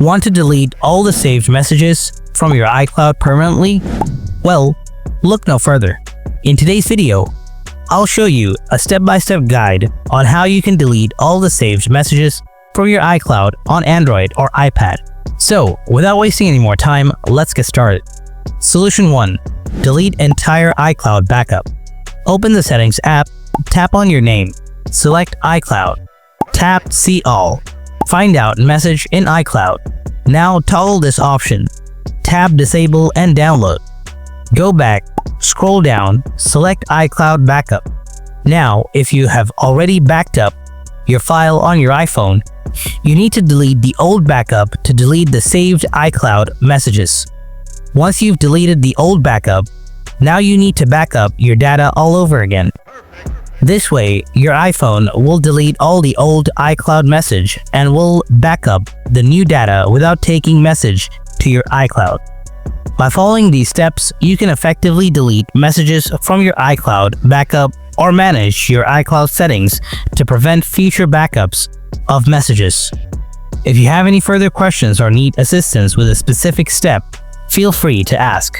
Want to delete all the saved messages from your iCloud permanently? Well, look no further. In today's video, I'll show you a step-by-step guide on how you can delete all the saved messages from your iCloud on Android or iPad. So, without wasting any more time, let's get started. Solution 1. Delete entire iCloud backup. Open the Settings app, tap on your name, select iCloud, tap See All, find out message in iCloud. Now toggle this option, tap Disable and Download. Go back, scroll down, select iCloud Backup. Now, if you have already backed up your file on your iPhone, you need to delete the old backup to delete the saved iCloud messages. Once you've deleted the old backup, now you need to back up your data all over again. This way, your iPhone will delete all the old iCloud message and will back up the new data without taking message to your iCloud. By following these steps, you can effectively delete messages from your iCloud backup or manage your iCloud settings to prevent future backups of messages. If you have any further questions or need assistance with a specific step, feel free to ask.